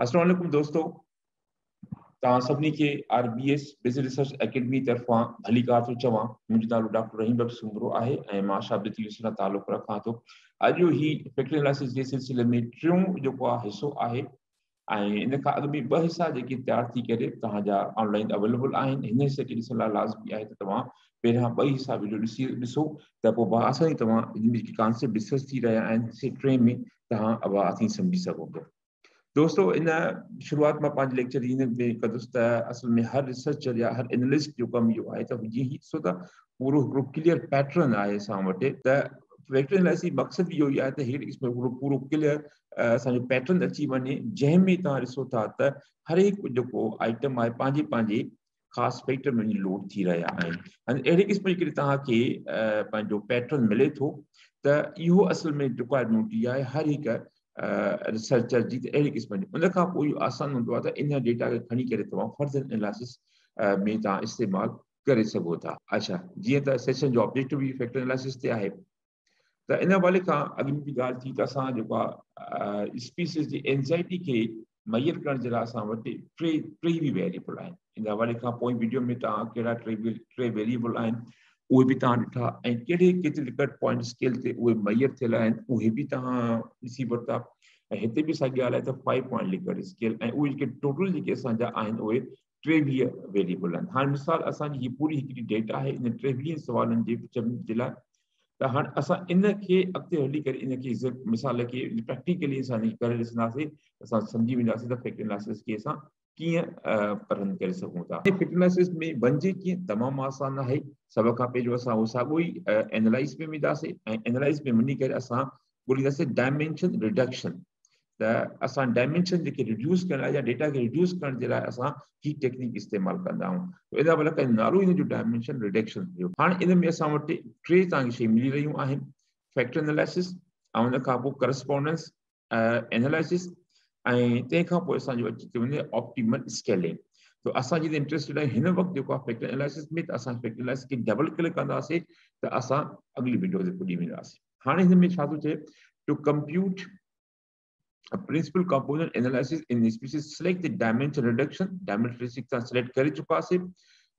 अस्सलाम वालेकुम दोस्तों, तव्हां सभिनी खे RBS बिज़नेस रिसर्च एकेडमी तरफ़ां भली कार थो चवां। मुंहिंजो नालो डॉक्टर रहीम बख्श सुमरो आहे ऐं मां शाबिती यूनिवर्सिटी सां तालुक़ रखां थो। अॼु ही फैक्ट्री एनालिसिस जे सिलसिले में टियों जेको आहे हिसो आहे ऐं इन खां अॻु में 2 हिसा जेके तयारु थी करे तव्हांजा ऑनलाइन अवेलेबल आहिनि। हिन हिसे खे ॾिसण लाइ लाज़मी आहे त तव्हां पहिरियां 2 हिसा वीडियो ॾिसो त पोइ बाआसानी तव्हां जिन जेके कॉन्सेप्ट डिस्कस थी रहिया आहिनि हिसे 3 में तव्हां बाआसानी सम्झी सघो था। दोस्तों, इन शुरुआत में 5 लेक्चर में कंदुसि त असल में हर रिसर्चर या हर एनालिस्ट जो कम इहो आहे त हुजे ही सो त पूरो क्लियर पैटर्न आहे असां वटि त फैक्ट्री एनालिसिस मक़सद इहो ई आहे त हेॾे क़िस्म जो पूरो क्लियर असांजो पैटर्न अची वञे जंहिंमें तव्हां ॾिसो था त हर हिकु जेको आइटम आहे पंहिंजे पंहिंजे ख़ासि फैक्टर में लोड थी रहिया आहिनि। हाणे अहिड़े क़िस्म जी तव्हांखे पंहिंजो पैटर्न मिले थो त इहो असल में रिक्वायरमेंट आहे हर हिकु रिसर्चर जी। त अहिड़े क़िस्म जी उन खां पोइ इहो आसान हूंदो आहे त इन डेटा खे खणी करे तव्हां फर्दर एनालिसिस में तव्हां इस्तेमालु करे सघो था। अच्छा, जीअं त सेशन जो ऑब्जेक्टिव बि फैक्टर एनालिसिस ते आहे त इन हवाले खां अॻु में बि ॻाल्हि थी त असां जेको आहे स्पीसीज़ जी एंजाइटी खे मुयसरु करण जे लाइ असां वटि टे बि वेरिएबल आहिनि। इन हवाले खां पोइ वीडियो में तव्हां कहिड़ा टे वेरिएबल आहिनि उहे बि तव्हां ॾिठा ऐं कहिड़े केतिरे कट पॉइंट स्केल ते उहे मुयसरु थियल आहिनि उहे बि तव्हां ॾिसी वरिता। ऐं हिते बि साॻी ॻाल्हि आहे त 5 पॉइंट लिकट स्केल ऐं उहे जेके टोटल जेके असांजा आहिनि उहे 23 वेरिएबल आहिनि। हाणे मिसाल असांजी हीअ पूरी हिकिड़ी डेटा आहे इन 23 सुवालनि जे लाइ। त हाणे असां इन खे अॻिते हली करे इन खे मिसाल खे प्रैक्टिकली असां करे ॾिसंदासीं असां सम्झी वेंदासीं त फैक्टर एनालिसिस खे असां कीअं पसंदि करे सघूं था। फैक्टर एनालिसिस में बणिजे कीअं तमामु आसान आहे। सभ खां पहिरियों असां उहो साॻियो ई एनालाइज़ में वेंदासीं ऐं एनालाइज़ में वञी करे असां ॻोल्हींदासीं डायमेंशन रिडक्शन। त असां डायमेंशन जेके रिड्यूस करण लाइ या डेटा खे रिड्यूस करण जे लाइ असां ही टेक्निक इस्तेमालु कंदा आहियूं। इन वक़्तु नालो इन जो डायमेंशन रिडक्शन थियो। हाणे इन में असां वटि 3 तव्हांखे शयूं मिली रहियूं आहिनि, फैक्टर एनालिसिस ऐं उन खां पोइ करस्पॉन्डेंस एनालिसिस ऐं तंहिंखां पोइ असांजो अची थो वञे ऑप्टिमल स्केलिंग। तो असां जिते इंट्रेस्टेड आहियूं हिन वक़्तु जेको आहे फैक्टर एनालिसिस में त असां फैक्टर एनालिसिस खे डबल क्लिक कंदासीं त असां अगली विंडो ते पुॼी वेंदासीं। हाणे हिन में छा थो चए to compute a principal component analysis in the species, select the dimension reduction, dimension select करे चुकासीं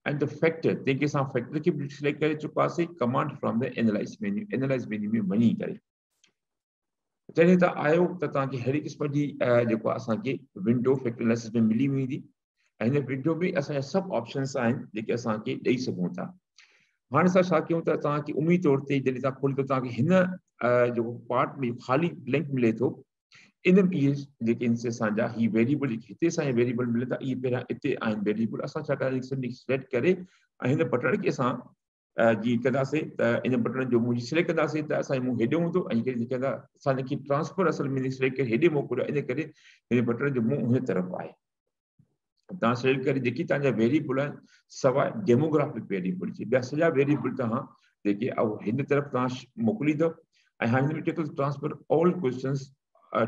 and the factor तंहिंखे असां फैक्टर खे बि सिलेक्ट करे चुकासीं command from the analyse menu में वञी करे। जॾहिं त आयो त तव्हांखे अहिड़ी क़िस्म जी जेको असांखे विंडो फैक्टर एनालिसिस में मिली वेंदी ऐं हिन विंडो में असांजा सभु ऑप्शन्स आहिनि जेके असांखे ॾेई सघूं था। हाणे असां छा कयूं त तव्हांखे उम्मीद तौर ते जॾहिं तव्हां खोली त तव्हांखे हिन जेको पार्ट में ख़ाली ब्लैंक मिले थो इन इहे जेके असांजा ही वेरिएबल हिते असांखे वेरिएबल मिले था इहे पहिरियां हिते आहिनि वेरिएबल। असां छा कंदासीं सिलेक्ट करे ऐं हिन बटण खे असां जी कंदासीं त इन बटन जो मुंहुं सिलेक्ट कंदासीं त असांजो मुंहुं हेॾे हूंदो ऐं कंदा असांखे ट्रांसफर असल में सिलेक्ट करे हेॾे मोकिलियो इन करे हिन बटन जो मुंहुं हिन तरफ़ आहे। तव्हां सिलेक्ट करे जेकी तव्हांजा वेरिएबल आहिनि सवाइ डेमोग्राफिक वेरिएबल जी ॿिया सॼा वेरिएबल तव्हां जेके हिन तरफ़ तव्हां मोकिलींदव ऐं हाणे हिन में चए थो transfer all questions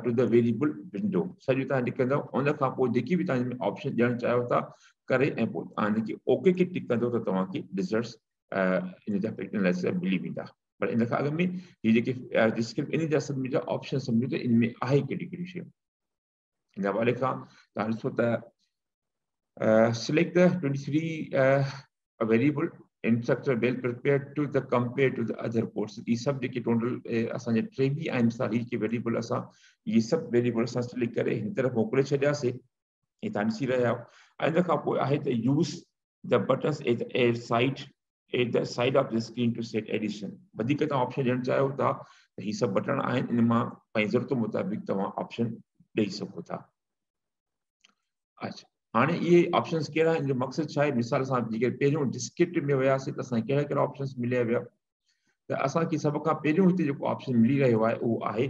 to the variable window सॼो तव्हां लिखंदव। उन खां पोइ जेकी बि तव्हां ऑप्शन ॾियणु चाहियो था करे ऐं पोइ तव्हां हिनखे ओके खे टिक कंदव त तव्हांखे रिज़ल्ट्स इन जा फैक्टर एनालिसिस मिली वेंदा। पर इन खां अॻु में हीअ जेके इन जा सभिनी जा ऑप्शन सम्झो त इन में आहे कहिड़ी कहिड़ी शयूं। इन हवाले खां तव्हां ॾिसो त select the 23 variable instructor well prepared to the compare to the other ports। ये सब जेके टोटल असांजे 3 बि आहिनि मिसाल ही के वेरिएबल असां ये सब वेरिएबल असां सिलेक्ट करे हिन तरफ़ मोकिले छॾियासीं ऐं तव्हां ॾिसी रहिया आहियो। इन खां पोइ आहे त use the buttons at the side of the screen to set edition. वधीक तव्हां ऑप्शन ॾियणु चाहियो था त ही सभु बटन आहिनि इन मां पंहिंजी ज़रूरत मुताबिक़ तव्हां ऑप्शन ॾेई सघो था। अच्छा, हाणे इहे ऑप्शंस कहिड़ा आहिनि जो मक़सदु छा आहे मिसाल सां जेके पहिरियों डिस्क्रिप्टिव में वियासीं त असांखे कहिड़ा कहिड़ा ऑप्शंस मिलिया विया त असांखे सभ खां पहिरियों हिते जेको ऑप्शन मिली रहियो आहे उहो आहे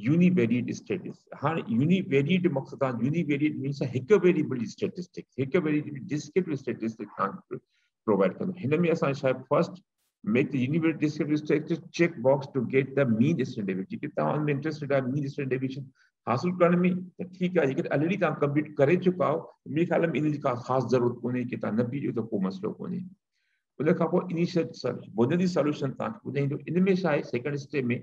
यूनिवेरिएट स्टेटस। हाणे यूनिवेरिएट मक़सदु आहे यूनिवेरिएट मीन्स हिकु वेरिएबल जी स्टेटिस्टिक हिकु वेरिएबल डिस्क्रिप्टिव स्टेटिस्टिक तव्हांखे प्रोवाइड कंदो। हिन में असां छा आहे first make the universe descriptive statistic check box to get the mean standard deviation। कि तव्हां उनमें इंटरेस्टेड आहे मीन स्टैंडर्ड डेविएशन हासिल करण में त ठीकु आहे। जेकॾहिं ऑलरेडी तव्हां कंप्लीट करे चुका आहियो मुंहिंजे ख़्याल में इन जी का ख़ासि ज़रूरत कोन्हे कि तव्हां न बीहो त को मसइलो कोन्हे। उन खां पोइ इनिशियल बुनियादी सॉल्यूशन तव्हांखे ॿुधाईंदो। इन में छा आहे सेकंड स्टेप में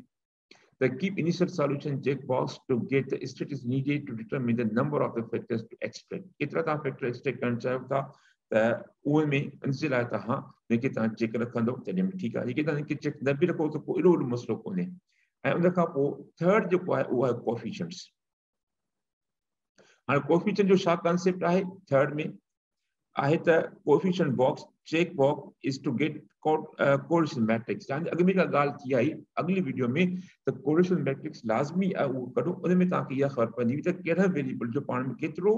The keep initial solution checkbox to get the state is needed to determine the number of the factors to extract. केतिरा तव्हां फैक्टर एक्सट्रैक्ट करणु चाहियो था त उहे में इनजे लाइ तव्हां हिनखे तव्हां चेक रखंदो तॾहिं बि ठीकु आहे। जेके तव्हां हिनखे चेक न बि रखो त को एॾो वॾो मसइलो कोन्हे। ऐं उन खां पोइ थर्ड जेको आहे उहो आहे कोएफिशिएंट्स। हाणे कोएफिशिएंट जो छा कॉन्सेप्ट आहे थर्ड में आहे त coefficient box check box is to get correlation matrix. यानी अॻु में का ॻाल्हि थी आई अगली वीडियो में त कोरिलेशन मैट्रिक्स लाज़मी आहे उहो कढो। उन में तव्हांखे इहा ख़बर पवंदी त कहिड़ा वेरिएबल जो पाण में केतिरो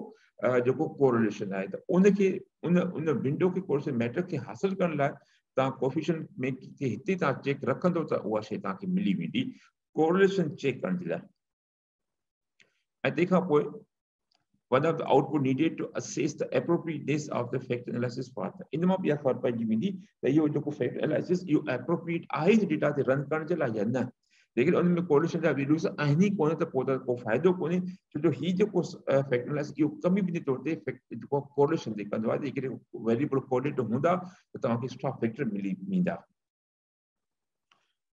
जेको कोरिलेशन आहे त उनखे उन विंडो खे कोरिलेशन मैट्रिक्स खे हासिल करण लाइ तव्हां कोएफिशिएंट में हिते तव्हां चेक रखंदो त उहा शइ तव्हांखे मिली वेंदी कोरिलेशन चेक करण जे लाइ। ऐं तंहिंखां पोइ one of the output needed to assess the appropriateness of the factor analysis part. इन मां बि ख़बर पइजी वेंदी त इहो जेको फैक्टर एनालिसिस इहो एप्रोप्रिएट आहे डेटा ते रन करण जे लाइ या न। लेकिन उन में कोरिलेशन जा वैल्यूज़ आहिनि ई कोन्हे त पोइ त को फ़ाइदो कोन्हे छो जो हीउ जेको फैक्टर एनालिसिस इहो कमी बि तौर ते जेको कोरिलेशन ते कंदो आहे जेकॾहिं वेरिएबल कोरिलेट हूंदा त तव्हांखे सुठा फैक्टर मिली वेंदा।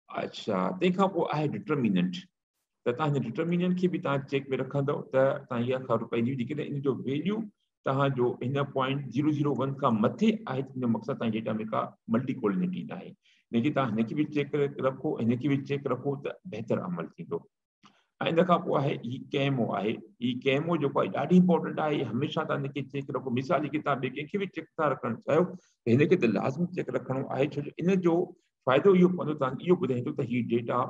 अच्छा तंहिंखां पोइ आहे डिटर्मिनेंट। त तव्हां डिटर्मिनेंट खे बि तव्हां चेक में रखंदव त तव्हां इहा ख़बर पइजी जेकॾहिं इन जो वैल्यू तव्हांजो हिन पॉइंट 001 खां मथे आहे त हिन मक़सदु तव्हांजे डेटा में का मल्टी कोलिनिटी न आहे। हिनखे तव्हां हिनखे बि चेक करे रखो हिनखे बि चेक रखो त बहितर अमल थींदो। ऐं इन खां पोइ आहे ही केमो आहे। ही केमो जेको आहे ॾाढी इंपॉर्टेंट आहे। हमेशह तव्हां हिनखे चेक रखो। मिसाल जेके तव्हां ॿिए कंहिंखे बि चेक था रखणु चाहियो त हिनखे त लाज़मी चेक रखणो आहे छो जो इन जो फ़ाइदो इहो पवंदो तव्हांखे इहो ॿुधाईंदो त हीउ डेटा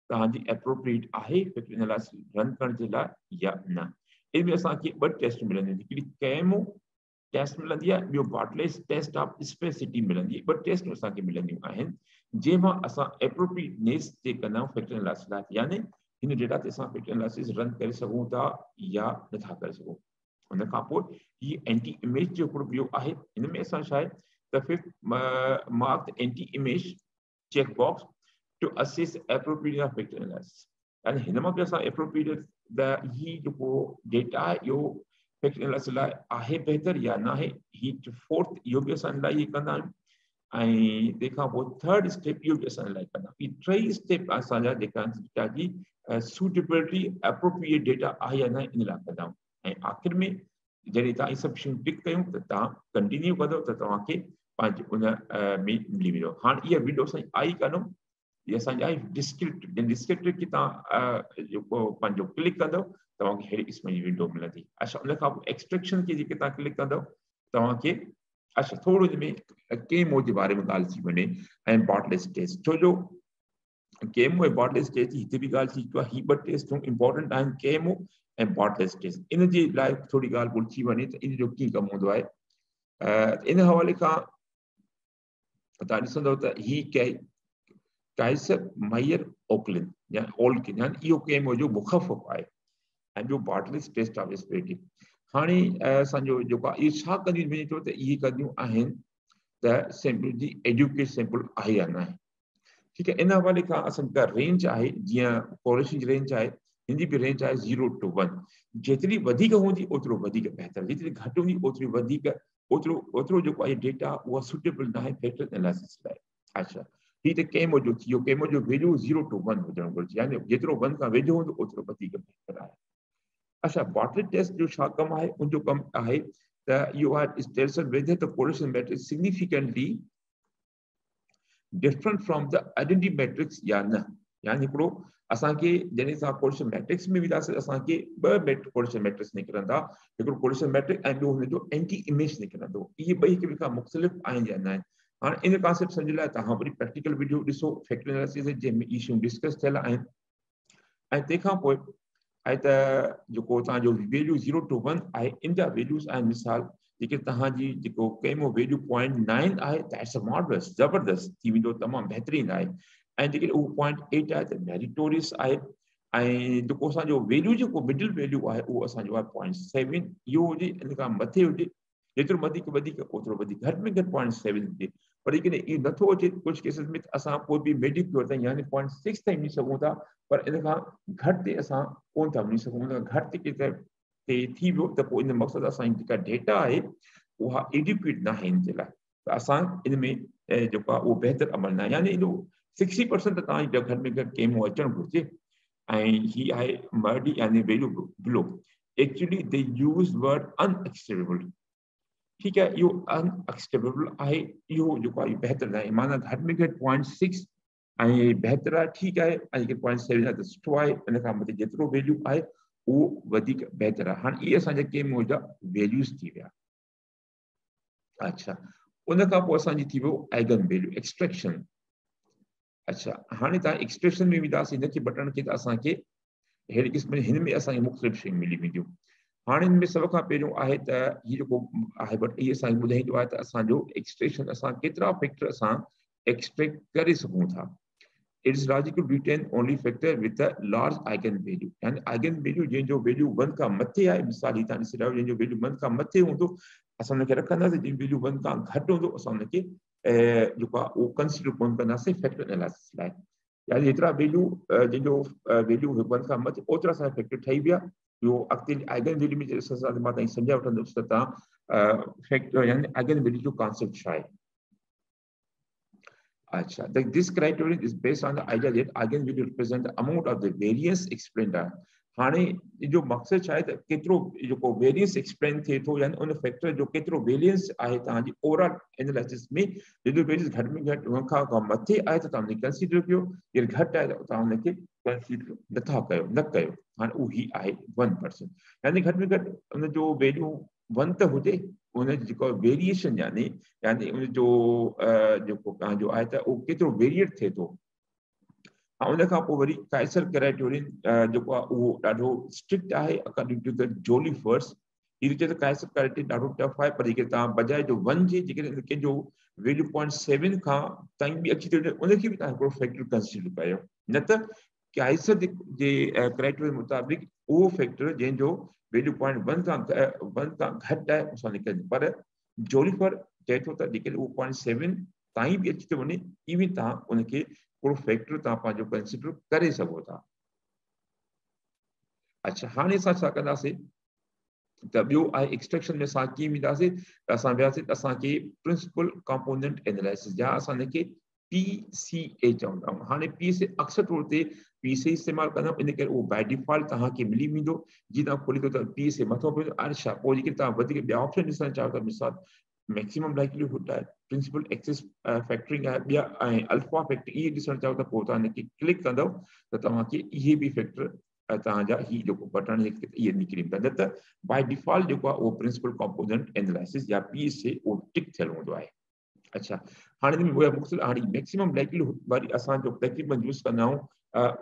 तव्हांजी एप्रोप्रिएट आहे फैक्टर एनालिसिस रन करण जे लाइ या न। इन में असांखे ॿ टेस्ट मिलंदियूं आहिनि। हिकिड़ी केमो टेस्ट मिलंदी आहे ॿियो बार्टलेस टेस्ट ऑफ स्पेसिटी मिलंदी आहे। ॿ टेस्ट असांखे मिलंदियूं आहिनि जंहिंमां असां एप्रोप्रिएटनेस चेक कंदा आहियूं फैक्टर एनालिसिस लाइ यानी हिन डेटा ते असां फैक्टर एनालिसिस रन करे सघूं था या नथा करे सघूं। उन खां पोइ हीउ एंटी इमेज जो हिकिड़ो ॿियो आहे। हिन में असां छा आहे त fifth mark anti image check box to assess appropriate of factor analysis. And हिनमा पे असां appropriate द ही जो डेटा यो फैक्टर एनालिसिस लाइ आहे बेहतर या न आहे ही फोर्थ इहो बि असां लाइ कंदा आहियूं। ऐं तंहिंखां पोइ थर्ड स्टेप इहो बि असां लाइ कंदा आहियूं। ही टई स्टेप असांजा जेका डेटा जी सूटेबिलिटी एप्रोप्रिएट डेटा आहे या न इन लाइ कंदा आहियूं। ऐं आख़िर में जॾहिं तव्हां इहे सभु शयूं टिक कयूं त तव्हां कंटिन्यू कंदव त तव्हांखे पंहिंजे उन में मिली वेंदो। हाणे इहा विंडो असांजी आई कान ये असांजी आई डिस्क्रिप्टिव की तव्हां जेको पंहिंजो क्लिक कंदव तव्हांखे अहिड़ी क़िस्म जी विंडो मिलंदी। अच्छा उन खां पोइ एक्सट्रैक्शन खे जेके तव्हां क्लिक कंदव तव्हांखे अच्छा थोरो हिन में केमो जे बारे में ॻाल्हि थी वञे ऐं बार्टलेस टेस्ट छो जो केमो ऐं बार्टलेस टेस्ट हिते बि ॻाल्हि थी चुकी आहे। ही ॿ टेस्टूं इंपॉर्टेंट आहिनि केमो ऐं बार्टलेस टेस्ट। इन जे लाइ थोरी ॻाल्हि ॿुधी वञे त इन जो कीअं कमु हूंदो आहे। इन हवाले खां तव्हां ॾिसंदव त ही काइसर मायर ओकलिन या ओल्किन यानी इहो केमो जो मुख़फ़फ़ आहे ऐं ॿियो बार्टलेस टेस्ट ऑफ स्पेरिटी। हाणे असांजो जेको आहे इहे छा कंदियूं वञे थो त इहे कंदियूं आहिनि त सैंपल जी एजुकेट सैंपल आहे या न आहे। ठीकु आहे इन हवाले खां असांजी का रेंज आहे जीअं कोरिलेशन जी रेंज आहे हिनजी बि रेंज आहे 0 to 1। जेतिरी वधीक हूंदी ओतिरो वधीक बहितर जेतिरी घटि हूंदी ओतिरी वधीक ओतिरो जेको आहे डेटा उहा सूटेबल न आहे फैक्टर एनालिसिस लाइ। अच्छा ही त केमो जो थियो केमो जो वैल्यू 0 to 1 हुजणु घुरिजे यानी जेतिरो 1 खां वेझो हूंदो ओतिरो वधीक बहितर आहे। अच्छा बार्टलेस टेस्ट जो छा कमु आहे उनजो कमु आहे त इहो आहे tells whether the correlation matrix significantly different from the identity matrix या न। यानी हिकिड़ो असांखे जॾहिं असां कोरिलेशन मैट्रिक्स में वेंदासीं असांखे ॿ कोरिलेशन मैट्रिक्स निकिरंदा हिकिड़ो कोरिलेशन मैट्रिक्स ऐं ॿियो हुनजो एंटी इमेज निकिरंदो। इहे ॿई हिक ॿिए खां मुख़्तलिफ़ आहिनि या न आहिनि। हाँ इन कॉन्सेप्ट समझ लाइ तव्हां वरी प्रैक्टिकल वीडियो ॾिसो फैक्टर एनालिसिस जंहिंमें इहे शयूं डिस्कस थियल आहिनि। ऐं तंहिंखां पोइ आहे त जेको तव्हांजो वैल्यू 0 to 1 आहे इन जा वैल्यूज़ आहिनि मिसाल जेके तव्हांजी जेको केमो वैल्यू 0.9 आहे दैट्स अ मार्वलस ज़बरदस्त थी वेंदो तमामु बहितरीनु आहे। ऐं जेके उहो 0.8 आहे त मेरिटोरियस आहे। ऐं जेको असांजो वैल्यू जेको मिडिल वैल्यू आहे उहो असांजो आहे 0.7 इहो हुजे इन खां मथे हुजे जेतिरो वधीक ओतिरो वधीक घटि में घटि 0.7 हुजे। पर जेकॾहिं इहो नथो अचे कुझु केसिस में असां पोइ बि मेडिक पियो ताईं यानी 0.6 ताईं वञी सघूं था पर इन खां घटि ते असां कोन था वञी सघूं। घटि ते थी वियो त पोइ इन मक़सदु असांजी जेका डेटा आहे उहा एडिक्वेट न आहे इन जे लाइ त असां इन में जेको आहे उहो बहितर अमल न आहे। यानी एॾो 60% त तव्हांजी घटि में घटि केमो अचणु घुरिजे and he I murdy and value below. Actually, they use word unacceptable. ठीक है, यो unacceptable आहे, इहो जेको आहे बेहतर आहे, माना घटि में घटि 0.6 ऐं बेहतर आहे, ठीक आहे, ऐं 0.7 आहे त सुठो आहे, इन खां मथे जेतिरो वैल्यू आहे उहो वधीक बेहतर आहे। हाणे इहे असांजा के मुंहिंजा वैल्यूज़ थी विया। अच्छा, उन खां पोइ असांजी थी वियो आइगन वैल्यू एक्सट्रैक्शन। अच्छा, हाणे तव्हां एक्सट्रैक्शन में वेंदासीं, हिनखे बटन खे त असांखे अहिड़े क़िस्म हिन में असांखे मुख़्तलिफ़ शयूं मिली वेंदियूं। हाणे हिन में सभ खां पहिरियों आहे त हीउ जेको आहे बट इहे असांखे ॿुधाईंदो आहे त असांजो एक्सट्रैक्शन असां केतिरा फैक्टर असां एक्सट्रैक्ट करे सघूं था। It is logical to retain only factor with a large eigenvalue. यानी eigenvalue जंहिंजो वैल्यू 1 खां मथे आहे, मिसाल ही तव्हां ॾिसी रहियो जंहिंजो वैल्यू 1 खां मथे हूंदो असां हुनखे रखंदासीं, जंहिं वैल्यू 1 खां घटि हूंदो असां हुनखे जेको आहे उहो कंसीडर कोन कंदासीं फैक्टर एनालिसिस लाइ। यानी जेतिरा वैल्यू जंहिंजो वैल्यू 1 खां मथे ओतिरा असांजा फैक्टर ठही विया। ॿियो अॻिते आइगन वैल्यू में मां तव्हांखे सम्झाए वठंदुसि त तव्हां फैक्टर यानी आइगन वैल्यू जो कॉन्सेप्ट छा आहे। अच्छा, this criterion is based on the idea that eigenvalue represent the amount of the variance explained है। हाणे जो मक़सद छा आहे त केतिरो जेको वेरियंस एक्सप्लेन थिए थो, यानी उन फैक्टर जो केतिरो वेरियंस आहे तव्हांजी ओवरऑल एनालिसिस में, जंहिंजो वेरियंस घटि में घटि उन खां मथे आहे त तव्हां हुनखे कंसीडर कयो, या घटि आहे त तव्हां हुनखे कंसीडर नथा कयो, न कयो। हाणे उही आहे 1%, यानी घटि में घटि उन जो वैल्यू 1 त हुजे, उन जेको वेरिएशन यानी उन जो जेको तव्हांजो आहे त उहो केतिरो वेरिएट थिए थो। उन खां पोइ वरी काइसर क्राइटेरियन जेको आहे उहो ॾाढो स्ट्रिक्ट आहे अकॉर्डिंग टू द जोली फर्स। हीअ चए त काइसर क्राइटेरियन ॾाढो टफ आहे, पर जेके तव्हां बजाए जो 1 जे जेकॾहिं कंहिंजो वैल्यू 0.7 खां ताईं बि अची थो वञे, उनखे बि तव्हां हिकिड़ो फैक्टर कंसीडर कयो, न त काइसर जे क्राइटेरियन मुताबिक़ उहो फैक्टर जंहिंजो वैल्यू 0.1 खां घटि आहे असां निकिरंदी, पर जोलीफर चए थो त जेकॾहिं उहो 0.7 ताईं बि अची थो वञे, इवन तव्हां उनखे हिकिड़ो फैक्टर तव्हां पंहिंजो कंसीडर करे सघो था। अच्छा, हाणे असां छा कंदासीं त ॿियो आहे एक्सट्रैक्शन में असां कीअं वेंदासीं त असां वियासीं त असांखे प्रिंसिपल कंपोनेंट एनालिसिस या असां हिनखे PCA चवंदा आहियूं। हाणे PCA अक्सर तौर ते PCA इस्तेमालु कंदा आहियूं, इन करे उहो बाय डिफॉल्ट तव्हांखे मिली वेंदो। जीअं तव्हां खोलींदो त PCA मथो पवंदो, अच्छा पोइ जेके तव्हां वधीक ॿिया ऑप्शन ॾिसणु चाहियो था, मिसाल मैक्सिमम लाइक्लीहुड आहे, प्रिंसिपल एक्सेस फैक्टरिंग आहे, ॿिया ऐं अल्फा फैक्टर इहे ॾिसणु चाहियो त पोइ तव्हां हिनखे क्लिक कंदव त तव्हांखे इहे बि फैक्टर तव्हांजा ही जेको बटन इहे निकिरी वेंदा, न त बाय डिफॉल्ट जेको आहे उहो प्रिंसिपल कंपोनेंट एनालिसिस या PCA उहो टिक थियल हूंदो आहे। अच्छा, हाणे हिन में मुख़्तलिफ़ हाणे मैक्सिमम लाइक्लीहुड वारी असां जो तक़रीबन यूज़ कंदा आहियूं,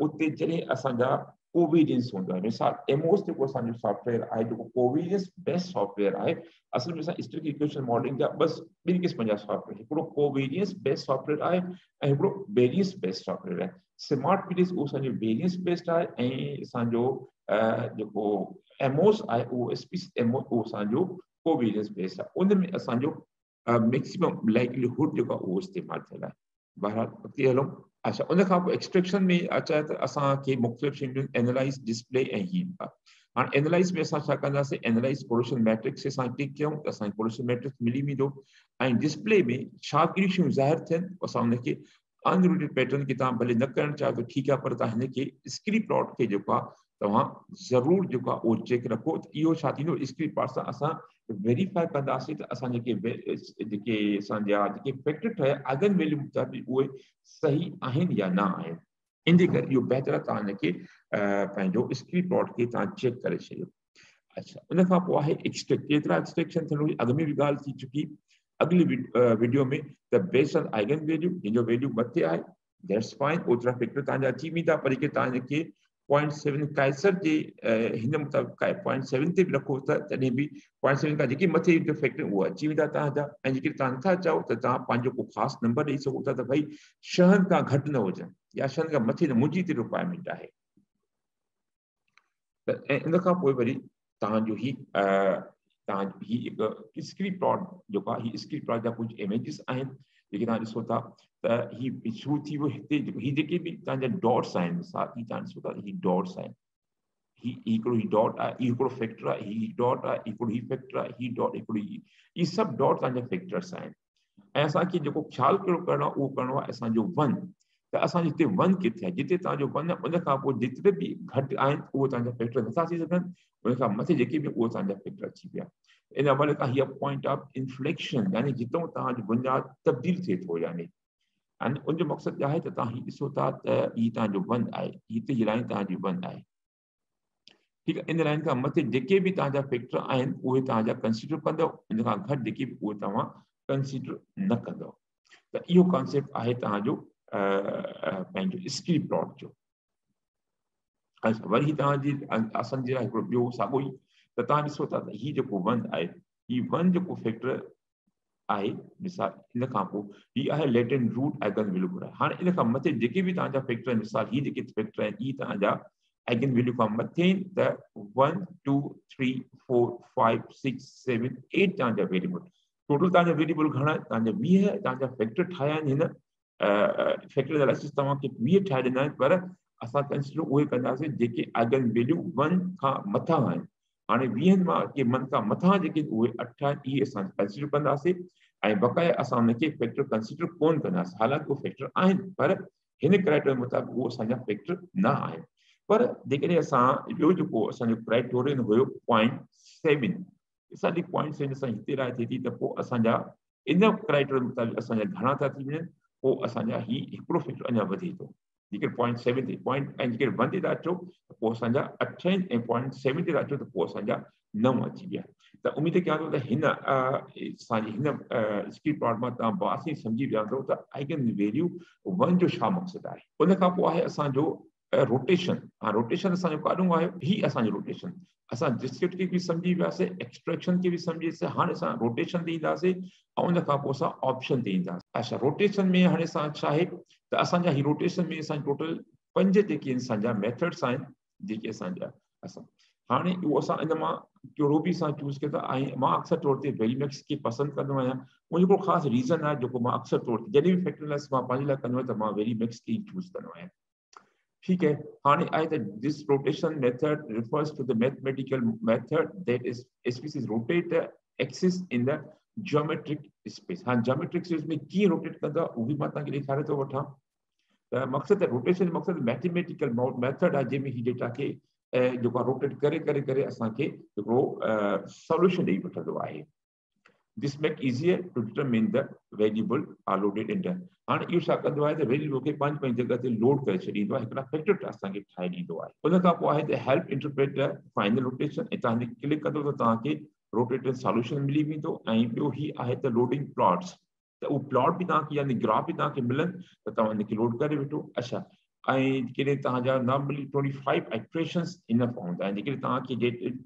उते जॾहिं असांजा कोवेरियंस हूंदो आहे, मिसाल एमोस जेको असांजो सॉफ्टवेयर आहे जेको कोवेरियंस बेस्ड सॉफ्टवेयर आहे, असल में असां स्टैटिक इक्वेशन मॉडलिंग जा बस ॿिनि क़िस्म जा सॉफ्टवेयर, हिकिड़ो कोवेरियंस बेस्ड सॉफ्टवेयर आहे ऐं हिकिड़ो वेरियंस बेस्ड सॉफ्टवेयर आहे। स्मार्ट पीडीएस उहो असांजो वेरियंस बेस्ड आहे ऐं असांजो जेको एमोस आहे उहो एमोस उहो असांजो कोवेरियंस बेस्ड आहे। उन में असांजो मैक्सिमम लाइक्लीहुड जेको आहे उहो इस्तेमालु थियल आहे। बहरहाल अॻिते हलूं। अच्छा, उन खां पोइ एक्सट्रैक्शन में अचे त असांखे मुख़्तलिफ़ शयूं एनालाइज़ डिस्प्ले ऐं हीट आहे। हाणे एनालाइज़ में असां छा कंदासीं, एनालाइज़ कोरिलेशन मैट्रिक्स से असां टिक कयूं त असांखे कोरिलेशन मैट्रिक्स मिली वेंदो, ऐं डिस्प्ले में छा कहिड़ियूं शयूं ज़ाहिर थियनि असां हुनखे अनरूटेड पैटर्न खे तव्हां भले न करणु चाहियो त ठीकु आहे, पर तव्हां हिनखे स्क्रीन प्लॉट खे जेको आहे तव्हां ज़रूरु जेको आहे उहो चेक रखो। त इहो छा थींदो, स्क्रीन प्लॉट सां असां वेरीफाई कंदासीं त असां जेके असांजा जेके फैक्टर ठहिया आइगन वैल्यू मुताबिक़ उहे सही आहिनि या न आहिनि। इन जे करे इहो बहितर आहे तव्हां हिनखे पंहिंजो स्क्रीन प्लॉट खे तव्हां चेक करे छॾियो। अच्छा, उन खां पोइ आहे एक्सट्रैक्ट, केतिरा एक्सट्रैक्शन थियणो, अॻ में बि ॻाल्हि थी चुकी अगली वीडियो में, त बेस्ड ऑन आइगन वैल्यू जंहिंजो वैल्यू मथे आहे दैट्स फाइन, ओतिरा फैक्टर तव्हांजा अची वेंदा, पर जेके तव्हां हिनखे 0.7 काइसर जे हिन मुताबिक़ 0.7 ते बि रखो त तॾहिं बि 0.7 खां जेके मथे फैक्टर उहे अची वेंदा तव्हांजा, ऐं जेके तव्हां नथा चाहो त तव्हां पंहिंजो को ख़ासि नंबर ॾेई सघो था त भई 6 खां घटि न हुजनि या 6 खां मथे न, मुंहिंजी हिते रिक्वायरमेंट आहे। त ऐं इन खां पोइ वरी तव्हांजो तव्हांजो हिकु स्क्रीन प्लॉट जेको आहे, स्क्रीन प्लॉट जा कुझु इमेजिस आहिनि जेके तव्हां ॾिसो था त ही शुरू थी वियो हिते, ही जेके बि तव्हांजा डॉट्स आहिनि, मिसाल ही तव्हां ॾिसो था ही डॉट्स आहिनि, हिकिड़ो ही डॉट आहे, हिकिड़ो फैक्टर आहे, ही डॉट आहे, हिकिड़ो ही फैक्टर आहे, ही डॉट, हिकिड़ो ही सभु डॉट तव्हांजा फैक्टर्स आहिनि। ऐं असांखे जेको ख़्यालु कहिड़ो करणो आहे उहो करणो आहे असांजो 1 त असांजे हिते वन किथे आहे, जिते तव्हांजो वन आहे उन खां पोइ जेतिरे बि घटि आहिनि उहे तव्हांजा फैक्टर नथा थी सघनि, उन खां मथे जेके बि उहे तव्हांजा फैक्टर अची विया। इन हवाले खां हीअ पॉइंट ऑफ इन्फ्लेक्शन, यानी जितां तव्हांजो बुनियाद तब्दील थिए थो, यानी उनजो मक़सदु आहे त तव्हां हीअ ॾिसो था त हीअ तव्हांजो वन आहे, हिते जी लाइन तव्हांजी वन आहे, ठीकु आहे। इन लाइन खां मथे जेके बि तव्हांजा फैक्टर आहिनि उहे तव्हांजा कंसीडर कंदव, इन खां घटि जेके बि उहे तव्हां कंसीडर न कंदव। त इहो कॉन्सेप्ट आहे तव्हांजो पंहिंजो स्किल प्लॉट जो। अच्छा, वरी तव्हांजी असांजे लाइ हिकिड़ो ॿियो साॻियो ई, त तव्हां ॾिसो था त हीउ जेको वन आहे, हीउ वन जेको फैक्टर आहे, मिसाल इन खां पोइ हीउ आहे लेटेंट रूट आइगन वैल्यू घुराए। हाणे इन खां मथे जेके बि तव्हांजा फैक्टर आहिनि, मिसाल हीउ जेके फैक्टर आहिनि, हीउ तव्हांजा आइगन वैल्यू खां मथे त 1 2 3 4 5 6 7 8 तव्हांजा वेरिएबल, टोटल तव्हांजा वेरिएबल घणा आहिनि, तव्हांजा 20 तव्हांजा फैक्टर ठाहिया आहिनि। हिन फैक्टर एनालिसिस तव्हांखे 20 ठाहे ॾिना आहिनि, पर असां कंसीडर उहे कंदासीं जेके आइगन वैल्यू 1 खां मथां आहिनि। हाणे 20 मां के मन खां मथां जेके उहे 8 आहिनि, इहे असां कंसीडर कंदासीं, ऐं बक़ाया असां उनखे फैक्टर कंसीडर कोन कंदासीं, हालांकि उहे फैक्टर आहिनि, पर हिन क्राइटेरिया मुताबिक़ उहे असांजा फैक्टर न आहिनि। पर जेकॾहिं असां ॿियो जेको असांजो क्राइटेरियन हुयो पॉइंट 7, असांजी पॉइंट 7 असां हिते राय थिए थी त पोइ असांजा इन क्राइटेरिया मुताबिक़ असांजा घणा था थी वञनि, पोइ असांजा ही हिकिड़ो फैक्टर अञा वधे थो, जेके पॉइंट 7 ते पॉइंट ऐं जेके 1 ते था अचो त पोइ असांजा 8 आहिनि, ऐं पॉइंट 7 ते था अचो त पोइ असांजा 9 अची विया। त उमेद कयां थो त हिन असांजी हिन स्किल प्लॉट मां तव्हां बासी सम्झी विया अथव त आइगन वैल्यू 1 जो छा मक़सदु आहे। उन खां पोइ आहे असांजो रोटेशन। हाँ, रोटेशन असांजो काॾों आहे, ही असांजो रोटेशन, असां डिस्क्रिट खे बि सम्झी वियासीं, एक्सट्रैक्शन खे बि सम्झी वियासीं, हाणे असां रोटेशन ते ईंदासीं, ऐं उन खां पोइ असां ऑप्शन ते ईंदासीं। अच्छा, रोटेशन में हाणे असां छा आहे त असांजा ही रोटेशन में असां टोटल 5 जेके असांजा मेथड्स आहिनि, जेके असांजा असां हाणे उहो असां इन मां कहिड़ो बि असां चूज़ कयो था। ऐं मां अक्सर तौर ते वेरीमैक्स खे पसंदि कंदो आहियां। मुंहिंजो हिकिड़ो ख़ासि रीज़न आहे जेको मां अक्सर तौर ते जॾहिं बि फैक्टर एनालिसिस मां पंहिंजे लाइ कंदो आहियां त मां वेरीमैक्स खे ई चूज़ कंदो आहियां। ठीक है, हाणे आहे त this rotation method refers to the mathematical method that is species rotate the axis in the geometric space। हाँ, geometric space में कीअं रोटेट कंदा उहो बि मां तव्हांखे ॾेखारे थो वठां। त मक़सदु रोटेशन मक़सदु मैथमेटिकल मेथड आहे जंहिंमें ही डेटा खे जेको रोटेट करे करे करे असांखे हिकिड़ो सॉल्यूशन ॾेई वठंदो आहे। This make easier to determine the variable are loaded in the। हाणे इहो छा कंदो आहे त वेरिएबल खे पंहिंजी जॻह ते लोड करे छॾींदो आहे, हिकिड़ा फैक्टर असांखे ठाहे ॾींदो आहे। उन खां पोइ आहे त help interpret the final rotation, ऐं तव्हां क्लिक कंदो त तव्हांखे रोटेटेड सॉल्यूशन मिली वेंदो। ऐं ॿियो ही आहे त लोडिंग प्लॉट्स, त उहो प्लॉट बि तव्हांखे यानी ग्राफ बि तव्हांखे मिलनि त तव्हां हिनखे लोड करे वठो। अच्छा, ऐं कॾहिं तव्हांजा नॉर्मली 25 इटरेशंस इनफ हूंदा आहिनि, जेकॾहिं तव्हांखे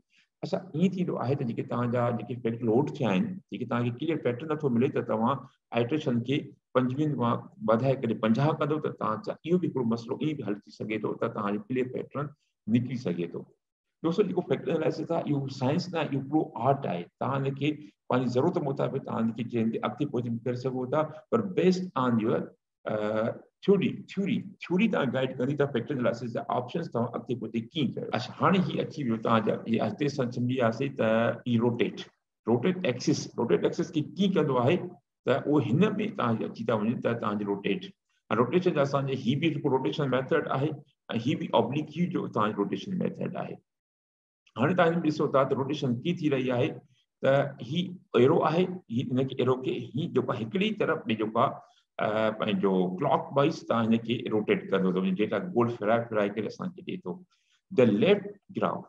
अच्छा ईअं थींदो आहे त जेके तव्हांजा जेके फैक्टर लोड थिया आहिनि, जेके तव्हांखे क्लियर पैटर्न नथो मिले, त तव्हां आइट्रेशन खे 25 मां वधाए करे 50 कंदो त तव्हां इहो बि हिकिड़ो मसइलो ईअं बि हल थी सघे थो त तव्हांजो क्लियर पैटर्न निकिरी सघे थो। दोस्तों, जेको फैक्टर एनालिसिस आहे इहो साइंस न आहे, इहो हिकिड़ो आर्ट आहे। तव्हां हिनखे पंहिंजी ज़रूरत मुताबिक़ तव्हां हिनखे जंहिं अॻिते पहुची करे सघो था, पर बेस्ड ऑन योर थ्योरी तव्हां गाइड कंदी त फैक्टर एनालिसिस जा ऑप्शंस तव्हां अॻिते पहुची कीअं कयो। अच्छा, हाणे ही अची वियो तव्हांजा हिते सम्झी वियासीं त ई रोटेट एक्सिस खे कीअं कंदो आहे, त उहो हिन में तव्हांखे अची था वञनि त तव्हांजे रोटेशन जा असांजे ही बि हिकु रोटेशन मेथड आहे, ऐं ही बि ऑब्लिक जो तव्हांजो रोटेशन मेथड आहे। हाणे तव्हां ॾिसो था त रोटेशन कीअं थी रही आहे, त ही एरो आहे, हिनखे एरो खे ही जेको हिकिड़ी तरफ़ में जेको आहे पंहिंजो क्लॉक वाइज तव्हां हिनखे रोटेट कंदो त डेटा गोल फिराए करे असांखे ॾिए थो। द लेफ्ट ग्राफ,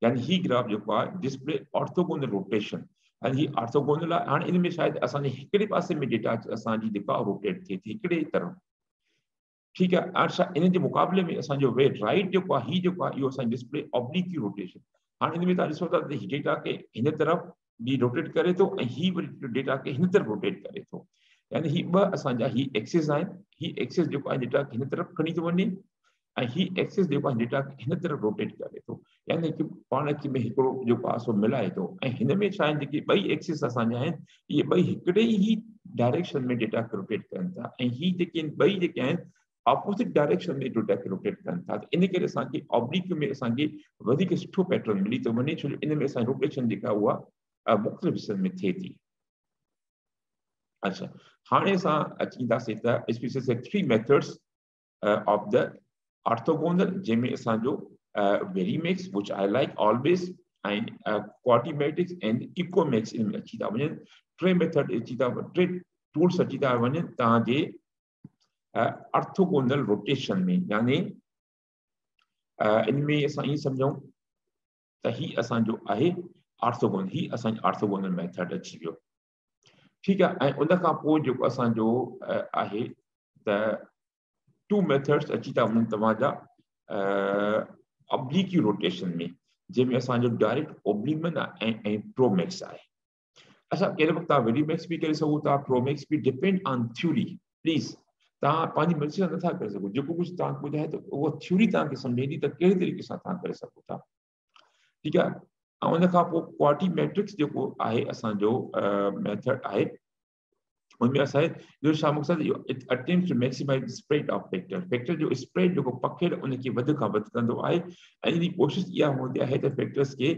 यानी ही ग्राफ जेको आहे डिस्प्ले ऑर्थोगोनल रोटेशन, ऐं ही ऑर्थोगोनल आहे। हाणे इन में शायदि असांजे हिकिड़े पासे में डेटा असांजी जेका रोटेट थिए थी हिकिड़े तरफ़, ठीकु आहे। अच्छा, इन जे मुक़ाबले में असांजो वे राइट जेको आहे, ही जेको आहे इहो असांजी डिस्प्ले ऑब्लिक रोटेशन। हाणे इन में तव्हां ॾिसो था त ही डेटा खे हिन तरफ़ बि रोटेट करे थो, ऐं ही वरी डेटा खे हिन तरफ़ रोटेट करे थो, यानी ही ॿ असांजा ही एक्सिस आहिनि। ही एक्सिस जेको आहे डेटा खे हिन तरफ़ खणी थो वञे, ऐं ही एक्सिस जेको आहे डेटा खे हिन तरफ़ रोटेट करे थो, यानी कि पाण में हिकिड़ो जेको आहे सो मिलाए थो। ऐं हिन में छा आहिनि, जेके ॿई एक्सिस असांजा आहिनि, इहे ॿई हिकिड़े ई डायरेक्शन में डेटा खे रोटेट कनि था, ऐं ही जेके ॿई जेके आहिनि ऑपोजिट डायरेक्शन में डेटा खे रोटेट कनि था। त इन करे असांखे ऑब्लिक में असांखे वधीक सुठो पैटर्न मिली थो वञे, छो जो इन में असांजी रोटेशन जेका उहा मुख़्तलिफ़ हिस्सनि में थिए थी। अच्छा, हाणे असां अची ईंदासीं त species 3 methods of the orthogonal जंहिंमें असांजो वेरीमेक्स which I like always and quadratics and ecomax इन में अची था वञनि टे मेथड अची था टे टूल्स अची था वञनि तव्हांजे ऑर्थोगोनल रोटेशन में यानी इन में असां ईअं सम्झूं त ही असांजो आहे ऑर्थोगोनल ही असांजो ऑर्थोगोनल मेथड अची वियो ठीकु आहे ऐं उन खां पोइ जेको असांजो आहे त टू मेथड्स अची था वञनि तव्हांजा ऑब्लिक रोटेशन में जंहिंमें असांजो डायरेक्ट ओब्लिमन ऐं प्रोमैक्स आहे असां कहिड़े वक़्तु तव्हां वेरीमैक्स बि करे सघो था प्रोमैक्स बि डिपेंड ऑन थ्योरी प्लीज़ तव्हां पंहिंजी मर्ज़ी सां नथा करे सघो जेको कुझु तव्हांखे ॿुधाए त उहा थ्योरी तव्हांखे सम्झे ईंदी त कहिड़े तरीक़े सां तव्हां करे सघो था ठीकु आहे ऐं उन खां पोइ क्वाड्रेटिक्स जेको आहे असांजो मेथड आहे उनमें असांजे जो छा मक़सदु इहो attempt to maximize spread of factor जो स्प्रेड जेको पखेड़ उनखे वधि खां वधि कंदो आहे ऐं इन जी कोशिशि इहा हूंदी आहे त फैक्टर्स खे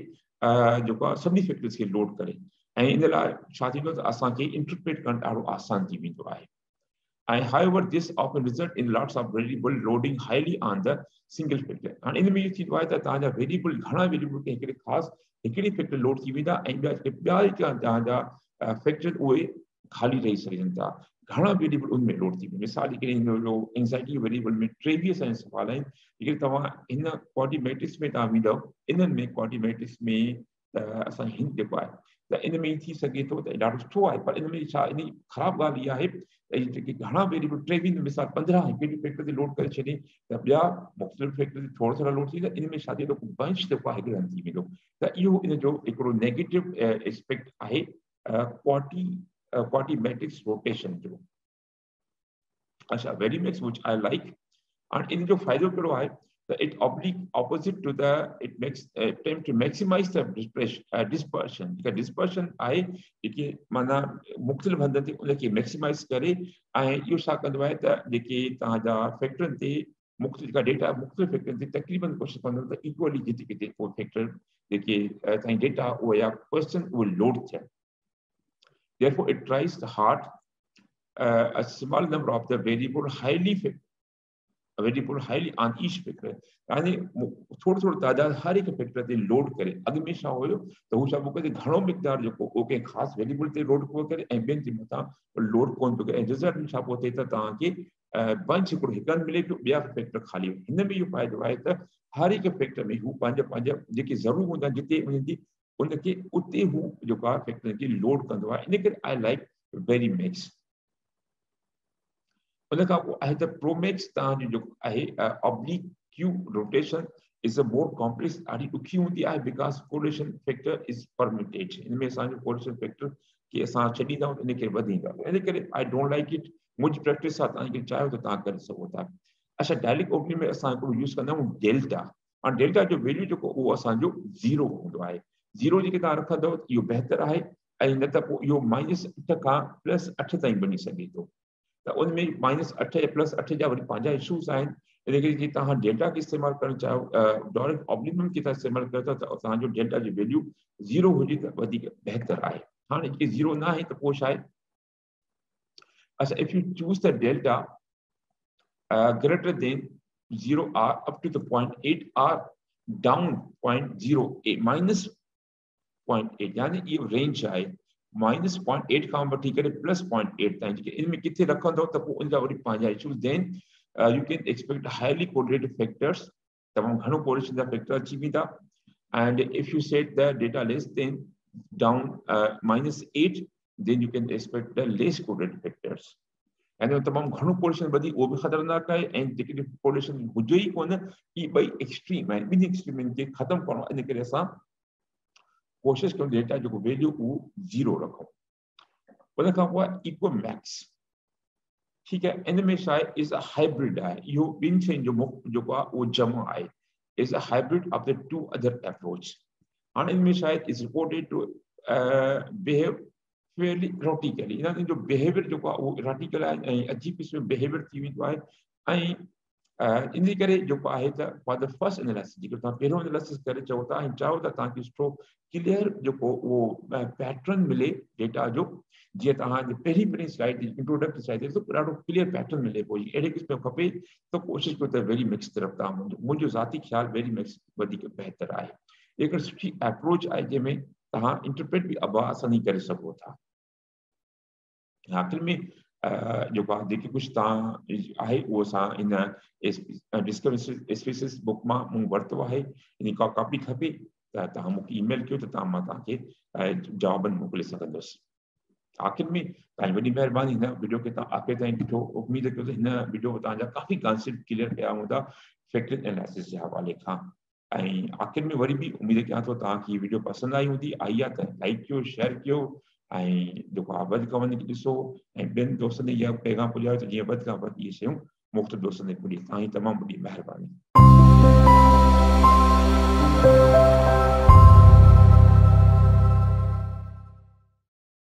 जेको आहे सभिनी फैक्टर्स खे लोड करे ऐं इन लाइ छा थींदो त असांखे इंटरप्रेट करणु ॾाढो आसान थी वेंदो आहे And however, this often results in lots of variable loading highly on the single factor. And in the means, it was that the variable, घना variable के एक खास एक factor load की विधा and the factor वो खाली रही सकें था घना variable उनमें load थी मिसाल के लिए जो anxiety variable में previous and सवाल है लेकिन तमाम इन quadratics में तामी दो इन quadratics में असां हिंट जेको आहे त इन में थी सके थो त ॾाढो सुठो आहे पर इन में छा इन ख़राबु ॻाल्हि इहा आहे त जेके घणा वेरिएबल टेवीह मिसाल 15 हिकु फैक्टर ते लोड करे छॾे त ॿिया मुख़्तलिफ़ फैक्टर ते थोरो थोरो लोड थींदा इन में छा थिए थो बंच जेको आहे हिकु रन थी वेंदो त इहो इन जो हिकिड़ो नेगेटिव एस्पेक्ट आहे क्वाड्रेटिक्स रोटेशन जो अच्छा वेरीमैक्स व्हिच आई लाइक और इन जो फ़ाइदो कहिड़ो आहे that it oblique opposite to the it makes attempt to maximize the dispersion the dispersion I जेके माना मुख़्तलिफ़ हंधनि ते उनखे मैक्सिमाइज़ करे ऐं इहो छा कंदो आहे त जेके तव्हांजा फैक्टरनि ते मुख़्तलिफ़ जेका डेटा मुख़्तलिफ़ फैक्टरनि ते तक़रीबन कोशिशि कंदो त इक्वली जिते किथे उहे फैक्टर जेके तव्हांजी डेटा उहे या क्वेश्चन उहे लोड थियनि therefore it tries hard a small number of the variable highly on each factor यानी थोड़ो थोड़ो तादाद हर एक फैक्टर ते लोड करे अॻु में छा हुयो त हू छा पियो करे घणो मिक़दार जेको को कंहिं ख़ासि वेरिएबल ते लोड पियो करे ऐं ॿियनि जे मथां लोड कोन पियो करे ऐं रिज़ल्ट में छा पियो थिए त तव्हांखे बंच हिकिड़ो हिकु हंधि मिले पियो ॿिया फैक्टर ख़ाली हिन में इहो फ़ाइदो आहे त हर हिकु फैक्टर में हू पंहिंजा जेके ज़रूर हूंदा जिते उनजी उनखे उते हू जेको आहे फैक्टर खे लोड कंदो आहे इन करे आई लाइक वेरीमैक्स उन खां पोइ आहे त प्रोमैक्स तव्हांजो जेको आहे oblique Q rotation is a more complex ॾाढी ॾुखी हूंदी आहे because correlation factor is permuted इन में असांजो कोरिलेशन फैक्टर खे असां छॾींदा आहियूं इन खे वधींदा इन करे आई डोंट लाइक इट मुंहिंजी प्रैक्टिस आहे तव्हांखे चाहियो त तव्हां करे सघो था अच्छा डायलेक्ट ओपनिंग में असां हिकिड़ो यूज़ कंदा आहियूं डेल्टा ऐं डेल्टा जो वैल्यू जेको उहो असांजो ज़ीरो हूंदो आहे ज़ीरो जेके तव्हां रखंदव इहो बहितर आहे ऐं न त पोइ इहो -8 खां +8 ताईं बणी सघे थो त उनमें -8 या +8 जा वरी पंहिंजा इशूज़ आहिनि इन करे जे तव्हां डेल्टा खे इस्तेमालु करणु चाहियो डायरेक्ट ऑब्लिमन खे तव्हां इस्तेमालु कयो था त तव्हांजो डेल्टा जी वैल्यू ज़ीरो हुजे त वधीक बहितर आहे हाणे जेके ज़ीरो न आहे त पोइ छा आहे अच्छा if U choose the delta greater than 0 r up to the 0.8 r down 0.08 minus 0.8 यानी ये रेंज आहे -0.8 खां वठी करे +0.8 ताईं जेके इन में किथे रखंदो त पोइ उनजा वरी पंहिंजा issues then you can expect highly correlated factors तमामु घणो कोरिलेशन जा फैक्टर अची वेंदा and if you set the data less then down -8 then you can expect the less correlated factors and तमामु घणो कोरिलेशन वधी उहो बि ख़तरनाक आहे ऐं जेके कोरिलेशन हुजे ई कोन ई ॿई एक्सट्रीम आहिनि ॿिन्ही एक्सट्रीमनि खे ख़तमु करणो इन करे असां कोशिश कयूं डेटा जो वैल्यू वो 0 रखूं उन खां पोइ इक्वोमैक्स ठीक है इन में छा आहे इज़ अ हाइब्रिड आहे इहो ॿिनि शयुनि जो जेको आहे उहो जमा आहे is a hybrid of the two other approach हाणे इन में छा आहे is reported to behave fairly erratically in जो बिहेवियर जेको आहे उहो इरोटिकल आहे ऐं अजीब क़िस्म जो बिहेवियर थी वेंदो आहे ऐं इन करे जेको आहे त फॉर द फर्स्ट एनालिसिस जेको तव्हां पहिरियों एनालिसिस करे चओ था ऐं चाहो त तव्हांखे सुठो क्लियर जेको उहो पैटर्न मिले डेटा जो, जीअं तव्हांजी पहिरीं स्लाइड इंट्रोडक्टरी स्लाइड ते त ॾाढो क्लियर पैटर्न मिले पोइ अहिड़े क़िस्म जो खपे त कोशिशि कयो त वेरी मिक्स तरफ़ तव्हां मुंहिंजो ज़ाती ख़्यालु वेरी मिक्स वधीक बहितर आहे। हिकिड़ी सुठी अप्रोच आहे जंहिंमें तव्हां इंटरप्रेट बि आसानी करे सघो था। आख़िर में जेको आहे जेकी कुझु तव्हां आहे उहो असां इन डिस्कवरी स्पेसिस बुक मां मूं वरितो आहे, इन का कॉपी खपे त तव्हां मूंखे ईमेल कयो त तव्हां मां तव्हांखे जवाबनि मोकिले सघंदुसि। आख़िर में तव्हांजी वॾी महिरबानी हिन वीडियो खे तव्हां आख़िर ताईं ॾिठो। उमेद कयो त हिन वीडियो में तव्हांजा काफ़ी कॉन्सेप्ट क्लियर कया हूंदा फैक्टर एनालिसिस जे हवाले खां। ऐं आख़िर में वरी बि उमेद कयां थो तव्हांखे हीअ वीडियो पसंदि आई हूंदी, आई आहे त लाइक कयो, शेयर कयो ऐं जेको आहे वधि खां वधीक ॾिसो ऐं ॿियनि दोस्तनि इहा पैगाम पुॼायो त जीअं वधि खां वधि इहे शयूं मुख़्तलिफ़ दोस्तनि खे पुॼे। तव्हांजी तमामु वॾी महिरबानी।